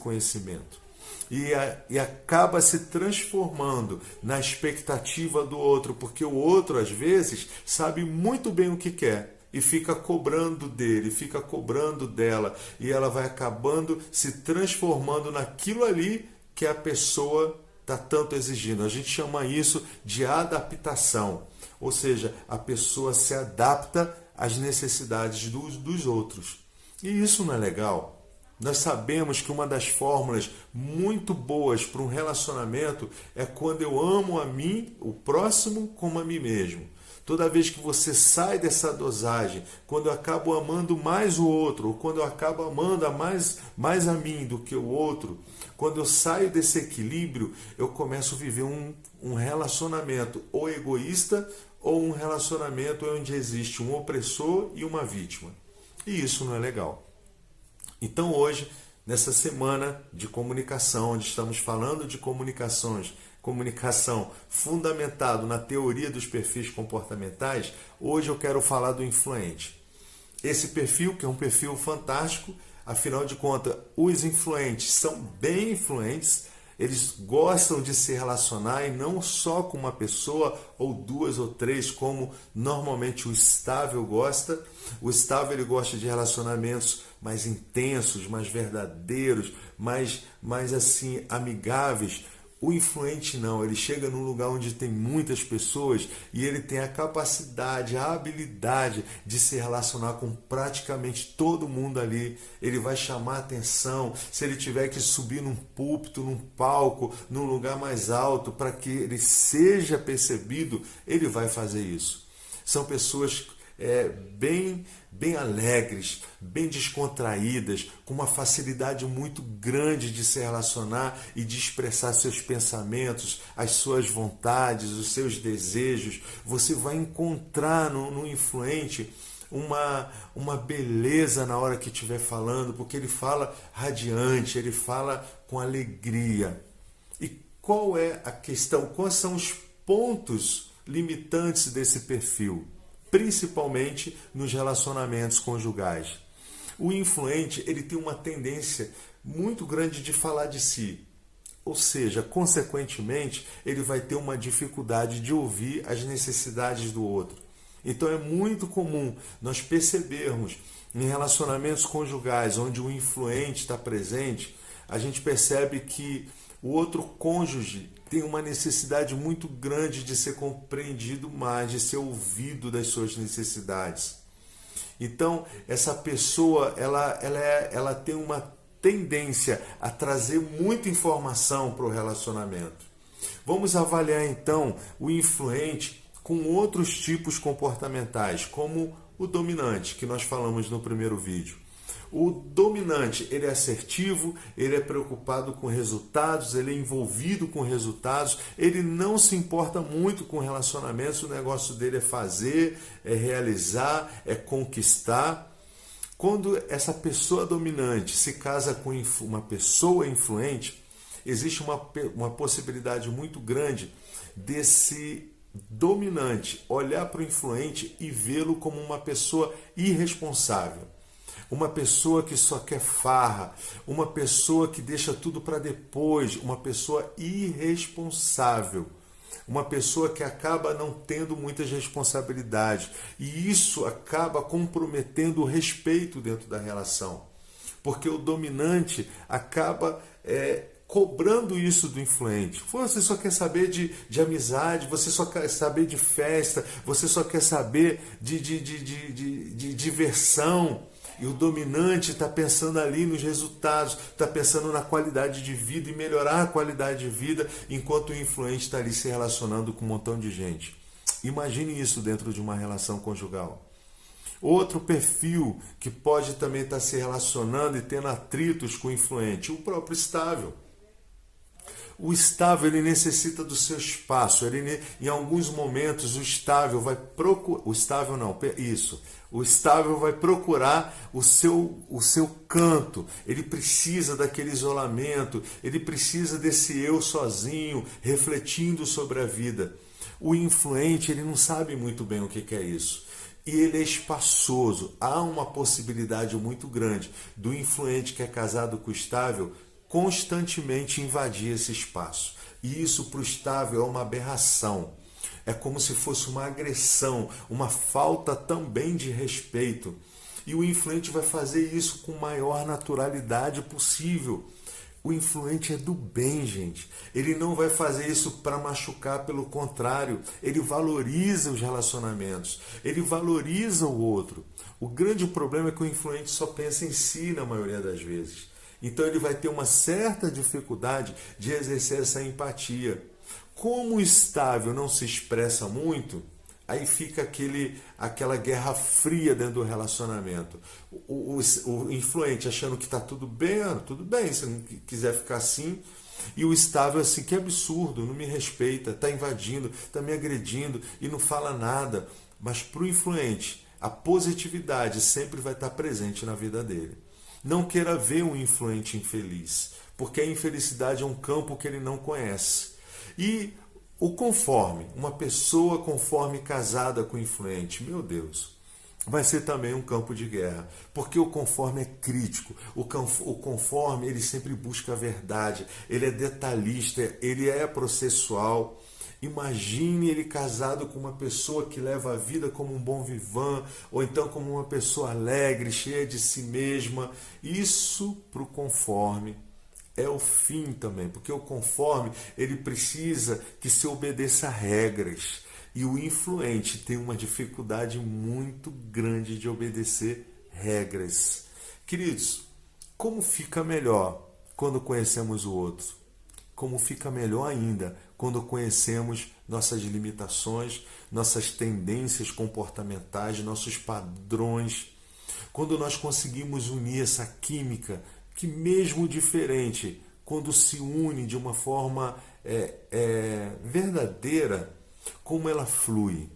conhecimento. E acaba se transformando na expectativa do outro, porque o outro, às vezes, sabe muito bem o que quer e fica cobrando dele, fica cobrando dela, e ela vai acabando se transformando naquilo ali que a pessoa está tanto exigindo. A gente chama isso de adaptação, ou seja, a pessoa se adapta às necessidades dos outros. E isso não é legal. Nós sabemos que uma das fórmulas muito boas para um relacionamento é quando eu amo a mim, o próximo, como a mim mesmo. Toda vez que você sai dessa dosagem, quando eu acabo amando mais o outro, ou quando eu acabo amando mais a mim do que o outro, quando eu saio desse equilíbrio, eu começo a viver um relacionamento ou egoísta ou um relacionamento onde existe um opressor e uma vítima. E isso não é legal. Então hoje, nessa semana de comunicação, onde estamos falando de comunicação fundamentado na teoria dos perfis comportamentais, hoje eu quero falar do influente. Esse perfil, que é um perfil fantástico, afinal de contas, os influentes são bem influentes, eles gostam de se relacionar e não só com uma pessoa ou duas ou três, como normalmente o estável gosta. O estável ele gosta de relacionamentos mais intensos, mais verdadeiros, mais assim amigáveis. O influente não, ele chega num lugar onde tem muitas pessoas e ele tem a capacidade, a habilidade de se relacionar com praticamente todo mundo ali. Ele vai chamar atenção, se ele tiver que subir num púlpito, num palco, num lugar mais alto, para que ele seja percebido, ele vai fazer isso. São pessoas bem alegres, bem descontraídas, com uma facilidade muito grande de se relacionar e de expressar seus pensamentos, as suas vontades, os seus desejos. Você vai encontrar no influente uma beleza na hora que estiver falando, porque ele fala radiante, ele fala com alegria. E qual é a questão? Quais são os pontos limitantes desse perfil? Principalmente nos relacionamentos conjugais. O influente ele tem uma tendência muito grande de falar de si, ou seja, consequentemente, ele vai ter uma dificuldade de ouvir as necessidades do outro. Então é muito comum nós percebermos em relacionamentos conjugais onde o influente está presente, a gente percebe que o outro cônjuge tem uma necessidade muito grande de ser compreendido mais, de ser ouvido das suas necessidades. Então, essa pessoa ela tem uma tendência a trazer muita informação para o relacionamento. Vamos avaliar então o influente com outros tipos comportamentais, como o dominante, que nós falamos no primeiro vídeo. O dominante, ele é assertivo, ele é preocupado com resultados, ele é envolvido com resultados, ele não se importa muito com relacionamentos, o negócio dele é fazer, é realizar, é conquistar. Quando essa pessoa dominante se casa com uma pessoa influente, existe uma possibilidade muito grande desse dominante olhar para o influente e vê-lo como uma pessoa irresponsável. Uma pessoa que só quer farra, uma pessoa que deixa tudo para depois, uma pessoa irresponsável, uma pessoa que acaba não tendo muitas responsabilidades. E isso acaba comprometendo o respeito dentro da relação, porque o dominante acaba cobrando isso do influente. Você só quer saber de amizade, você só quer saber de festa, você só quer saber de diversão. E o dominante está pensando ali nos resultados, está pensando na qualidade de vida e melhorar a qualidade de vida, enquanto o influente está ali se relacionando com um montão de gente. Imagine isso dentro de uma relação conjugal. Outro perfil que pode também estar se relacionando e tendo atritos com o influente, o próprio estável. O estável ele necessita do seu espaço. Em alguns momentos o estável vai procurar. O estável vai procurar o seu canto. Ele precisa daquele isolamento. Ele precisa desse eu sozinho, refletindo sobre a vida. O influente ele não sabe muito bem o que é isso. E ele é espaçoso. Há uma possibilidade muito grande do influente que é casado com o estável constantemente invadir esse espaço. E isso para o estável é uma aberração. É como se fosse uma agressão, uma falta também de respeito. E o influente vai fazer isso com maior naturalidade possível. O influente é do bem, gente. Ele não vai fazer isso para machucar, pelo contrário, ele valoriza os relacionamentos, ele valoriza o outro. O grande problema é que o influente só pensa em si na maioria das vezes. Então ele vai ter uma certa dificuldade de exercer essa empatia. Como o estável não se expressa muito, aí fica aquela guerra fria dentro do relacionamento. O influente achando que está tudo bem, se não quiser ficar assim. E o estável assim, que absurdo, não me respeita, está invadindo, está me agredindo e não fala nada. Mas para o influente, a positividade sempre vai estar presente na vida dele. Não queira ver um influente infeliz, porque a infelicidade é um campo que ele não conhece. E o conforme, uma pessoa conforme casada com o influente, meu Deus, vai ser também um campo de guerra, porque o conforme é crítico, o conforme ele sempre busca a verdade, ele é detalhista, ele é processual. Imagine ele casado com uma pessoa que leva a vida como um bom vivant, ou então como uma pessoa alegre, cheia de si mesma. Isso para o conforme é o fim também, porque o conforme ele precisa que se obedeça a regras. E o influente tem uma dificuldade muito grande de obedecer regras. Queridos, como fica melhor quando conhecemos o outro? Como fica melhor ainda quando conhecemos nossas limitações, nossas tendências comportamentais, nossos padrões. Quando nós conseguimos unir essa química, que mesmo diferente, quando se une de uma forma verdadeira, como ela flui.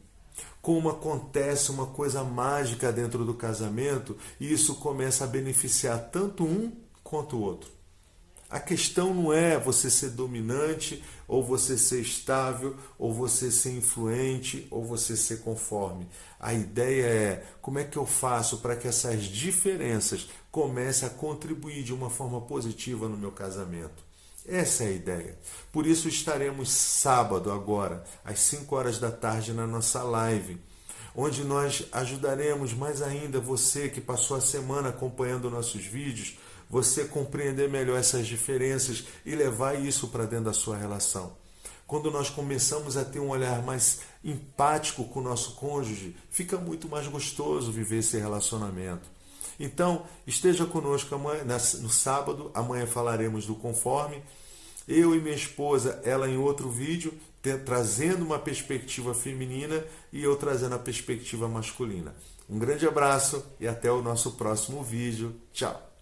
Como acontece uma coisa mágica dentro do casamento e isso começa a beneficiar tanto um quanto o outro. A questão não é você ser dominante, ou você ser estável, ou você ser influente, ou você ser conforme. A ideia é como é que eu faço para que essas diferenças comecem a contribuir de uma forma positiva no meu casamento. Essa é a ideia. Por isso estaremos sábado agora, às 5 horas da tarde, na nossa live, onde nós ajudaremos mais ainda você que passou a semana acompanhando nossos vídeos, você compreender melhor essas diferenças e levar isso para dentro da sua relação. Quando nós começamos a ter um olhar mais empático com o nosso cônjuge, fica muito mais gostoso viver esse relacionamento. Então, esteja conosco amanhã, no sábado, amanhã falaremos do conforme. Eu e minha esposa, ela em outro vídeo, trazendo uma perspectiva feminina e eu trazendo a perspectiva masculina. Um grande abraço e até o nosso próximo vídeo. Tchau!